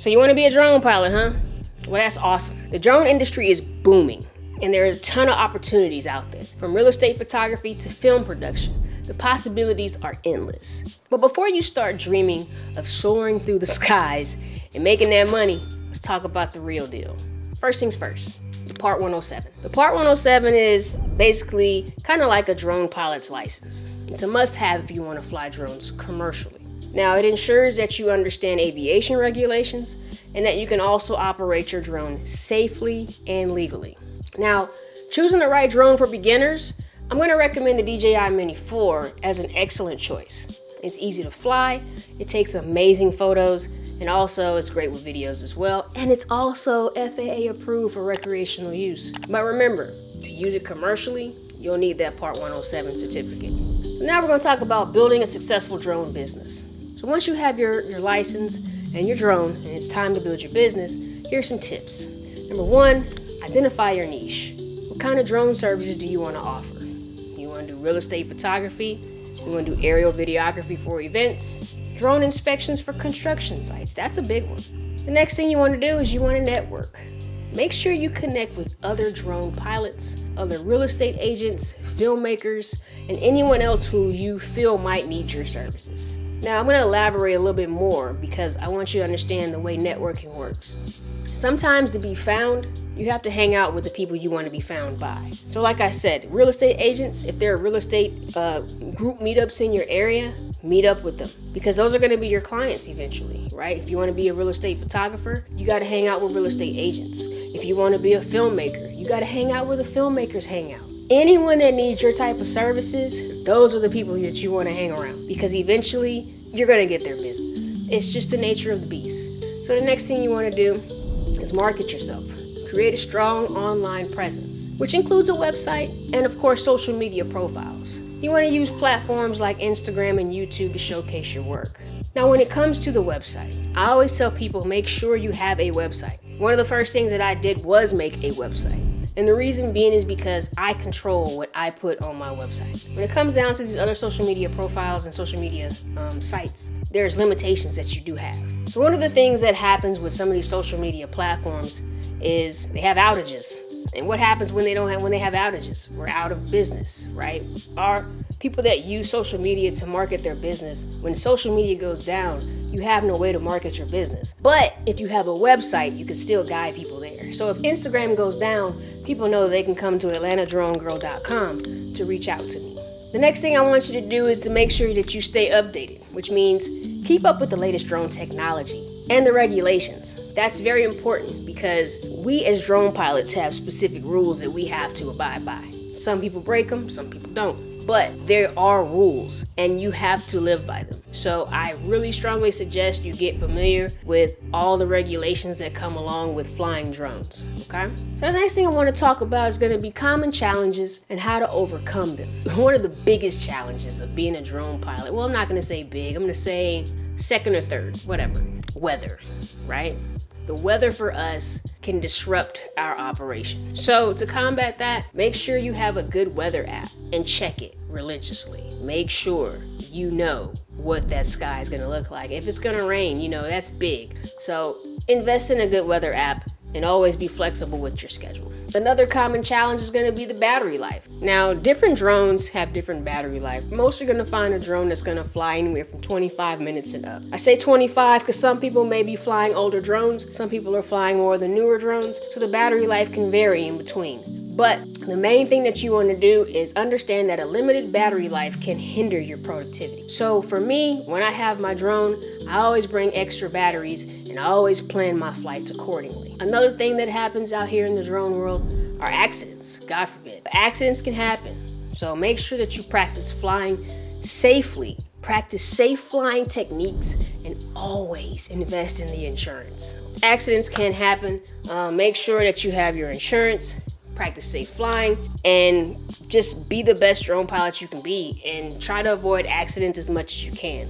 So you want to be a drone pilot, huh? Well, that's awesome. The drone industry is booming, and there are a ton of opportunities out there. From real estate photography to film production, the possibilities are endless. But before you start dreaming of soaring through the skies and making that money, let's talk about the real deal. First things first, the Part 107. The Part 107 is basically kind of like a drone pilot's license. It's a must-have if you want to fly drones commercially. Now, it ensures that you understand aviation regulations and that you can also operate your drone safely and legally. Now, choosing the right drone for beginners, I'm going to recommend the DJI Mini 4 as an excellent choice. It's easy to fly, it takes amazing photos, and also it's great with videos as well. And it's also FAA approved for recreational use. But remember, to use it commercially, you'll need that Part 107 certificate. Now we're going to talk about building a successful drone business. So once you have your license and your drone and it's time to build your business, here's some tips. Number one, identify your niche. What kind of drone services do you want to offer? You want to do real estate photography? You want to do aerial videography for events? Drone inspections for construction sites, that's a big one. The next thing you want to do is you want to network. Make sure you connect with other drone pilots, other real estate agents, filmmakers, and anyone else who you feel might need your services. Now, I'm going to elaborate a little bit more because I want you to understand the way networking works. Sometimes to be found, you have to hang out with the people you want to be found by. So like I said, real estate agents, if there are real estate group meetups in your area, meet up with them because those are going to be your clients eventually, right? If you want to be a real estate photographer, you got to hang out with real estate agents. If you want to be a filmmaker, you got to hang out where the filmmakers hang out. Anyone that needs your type of services, those are the people that you want to hang around because eventually you're going to get their business. It's just the nature of the beast. So the next thing you want to do is market yourself. Create a strong online presence, which includes a website and of course social media profiles. You want to use platforms like Instagram and YouTube to showcase your work. Now when it comes to the website, I always tell people make sure you have a website. One of the first things that I did was make a website. And the reason being is because I control what I put on my website. When it comes down to these other social media profiles and social media sites, there's limitations that you do have. So one of the things that happens with some of these social media platforms is they have outages. And what happens when they have outages? We're out of business, right? Our people that use social media to market their business, when social media goes down, you have no way to market your business. But if you have a website, you can still guide people there. So if Instagram goes down, people know they can come to AtlantaDroneGirl.com to reach out to me. The next thing I want you to do is to make sure that you stay updated, which means keep up with the latest drone technology and the regulations. That's very important because we as drone pilots have specific rules that we have to abide by. Some people break them, some people don't. But there are rules and you have to live by them. So I really strongly suggest you get familiar with all the regulations that come along with flying drones, okay? So the next thing I want to talk about is going to be common challenges and how to overcome them. One of the biggest challenges of being a drone pilot, well, I'm not going to say big, I'm going to say second or third, whatever, weather, right? The weather for us can disrupt our operation. So to combat that, make sure you have a good weather app and check it religiously. Make sure you know what that sky is gonna look like. If it's gonna rain, that's big. So invest in a good weather app and always be flexible with your schedule. Another common challenge is going to be the battery life. Now, different drones have different battery life. Most are going to find a drone that's going to fly anywhere from 25 minutes and up. I say 25 because some people may be flying older drones. Some people are flying more of the newer drones. So the battery life can vary in between. But the main thing that you want to do is understand that a limited battery life can hinder your productivity. So for me, when I have my drone, I always bring extra batteries and I always plan my flights accordingly. Another thing that happens out here in the drone world are accidents, God forbid. But accidents can happen. So make sure that you practice flying safely, practice safe flying techniques, and always invest in the insurance. Accidents can happen. Make sure that you have your insurance. Practice safe flying and just be the best drone pilot you can be and try to avoid accidents as much as you can.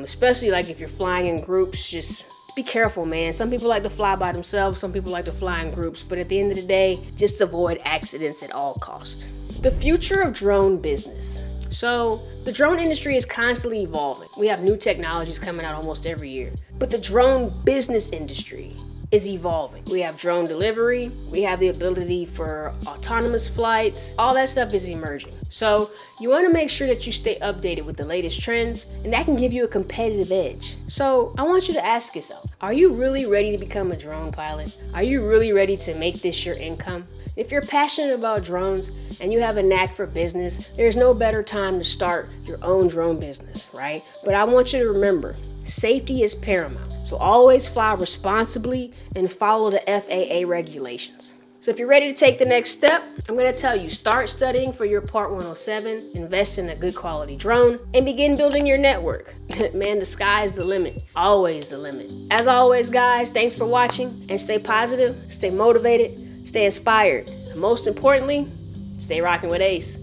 Especially like if you're flying in groups, just be careful, man. Some people like to fly by themselves, some people like to fly in groups, but at the end of the day, just avoid accidents at all costs. The future of drone business. So the drone industry is constantly evolving. We have new technologies coming out almost every year. But the drone business industry is evolving. We have drone delivery, we have the ability for autonomous flights, all that stuff is emerging. So you want to make sure that you stay updated with the latest trends, and that can give you a competitive edge. So I want you to ask yourself, are you really ready to become a drone pilot? Are you really ready to make this your income? If you're passionate about drones and you have a knack for business, there's no better time to start your own drone business, right? But I want you to remember, safety is paramount. So always fly responsibly and follow the FAA regulations. So if you're ready to take the next step, I'm going to tell you, start studying for your Part 107, invest in a good quality drone, and begin building your network. Man, the sky's the limit. Always the limit. As always, guys, thanks for watching, and stay positive, stay motivated, stay inspired, and most importantly, stay rocking with Ace.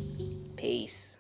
Peace.